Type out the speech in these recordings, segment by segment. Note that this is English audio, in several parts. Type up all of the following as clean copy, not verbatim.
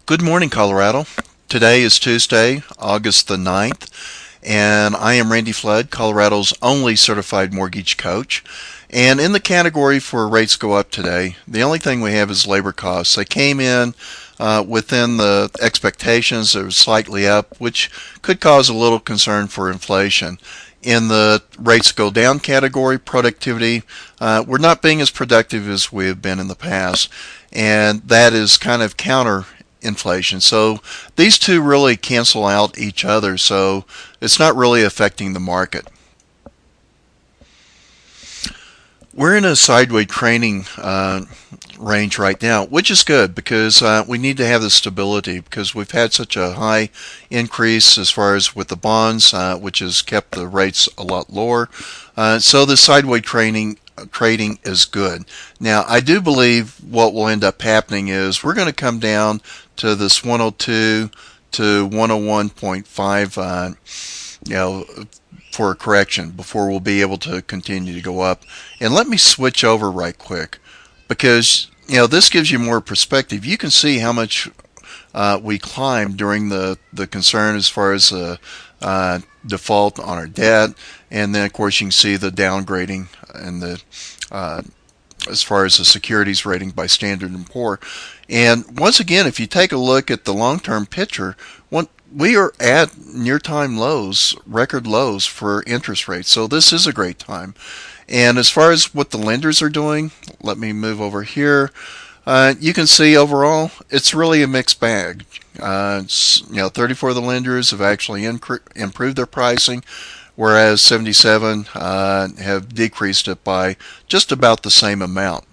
Good morning, Colorado. Today is Tuesday, August the 9th, and I am Randy Flood, Colorado's only certified mortgage coach. And in the category for rates go up today, the only thing we have is labor costs. They came in within the expectations. They were slightly up, which could cause a little concern for inflation. In the rates go down category, productivity, we're not being as productive as we have been in the past, and that is kind of counter inflation. So these two really cancel out each other, so it's not really affecting the market. We're in a sideways trending range right now, which is good because we need to have the stability because we've had such a high increase as far as with the bonds, which has kept the rates a lot lower. So the sideways trading is good. Now, I do believe what will end up happening is we're going to come down to this 102 to 101.5, for a correction before we'll be able to continue to go up. And let me switch over right quick because this gives you more perspective. You can see how much we climbed during the concern as far as default on our debt, and then of course you can see the downgrading and the as far as the securities rating by Standard & Poor. And once again, if you take a look at the long-term picture, we are at near-time lows, record lows for interest rates. So this is a great time. And as far as what the lenders are doing, let me move over here. You can see overall, it's really a mixed bag. 34 of the lenders have actually improved their pricing, whereas 77 have decreased it by just about the same amount.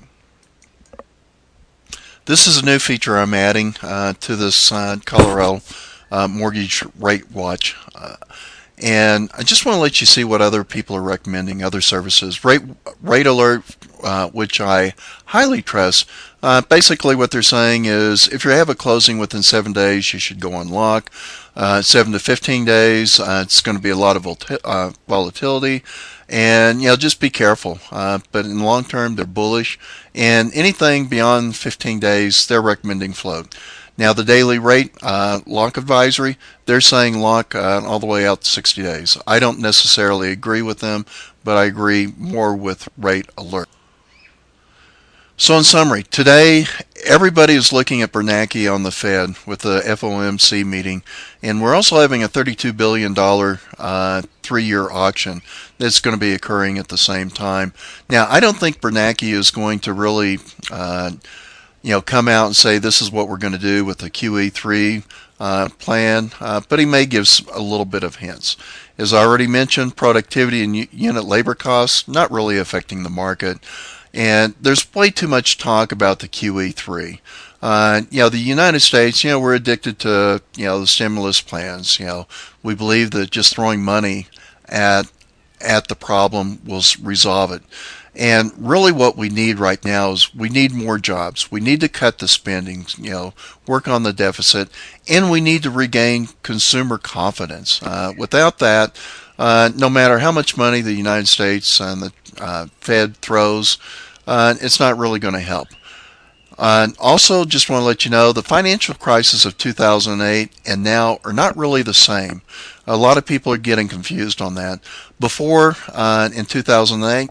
This is a new feature I'm adding to this Colorado Mortgage Rate Watch. And I just want to let you see what other people are recommending, other services. Rate Alert, which I highly trust. Basically what they're saying is if you have a closing within 7 days, you should go on lock. 7 to 15 days, it's going to be a lot of volatility. And just be careful. But in the long term, they're bullish. And anything beyond 15 days, they're recommending float. Now the daily rate lock advisory, they're saying lock all the way out to 60 days. I don't necessarily agree with them, but I agree more with Rate Alert. So in summary, today everybody is looking at Bernanke on the Fed with the FOMC meeting, and we're also having a $32 billion 3-year auction that's going to be occurring at the same time. Now I don't think Bernanke is going to really come out and say this is what we're going to do with the QE3 plan, but he may give a little bit of hints. As I already mentioned, productivity and unit labor costs not really affecting the market, and there's way too much talk about the QE3. The United States, we're addicted to the stimulus plans. We believe that just throwing money at the problem will resolve it. And really what we need right now is we need more jobs. We need to cut the spending, work on the deficit, and we need to regain consumer confidence. Without that, no matter how much money the United States and the Fed throws, it's not really going to help. Also, just want to let you know, the financial crisis of 2008 and now are not really the same. A lot of people are getting confused on that. Before, in 2008,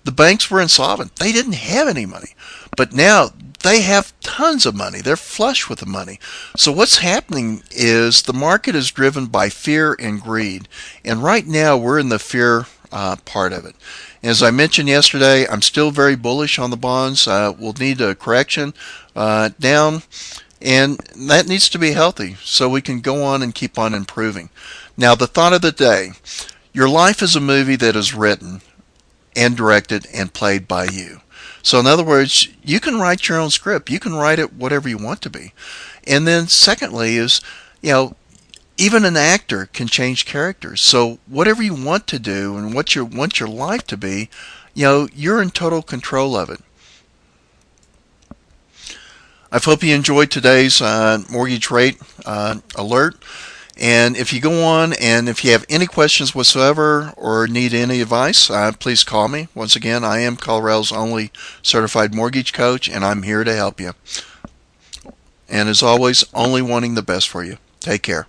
the banks were insolvent. They didn't have any money. But now they have tons of money. They're flush with the money. So what's happening is the market is driven by fear and greed. And right now we're in the fear part of it. As I mentioned yesterday, I'm still very bullish on the bonds. We'll need a correction down, and that needs to be healthy so we can go on and keep on improving. Now, the thought of the day, your life is a movie that is written and directed and played by you. So in other words, you can write your own script. You can write it whatever you want to be. And then secondly is, even an actor can change characters. So whatever you want to do and what you want your life to be, you're in total control of it. I hope you enjoyed today's mortgage rate alert. And if you go on and if you have any questions whatsoever or need any advice, please call me. Once again, I am Colorado's only certified mortgage coach, and I'm here to help you. And as always, only wanting the best for you. Take care.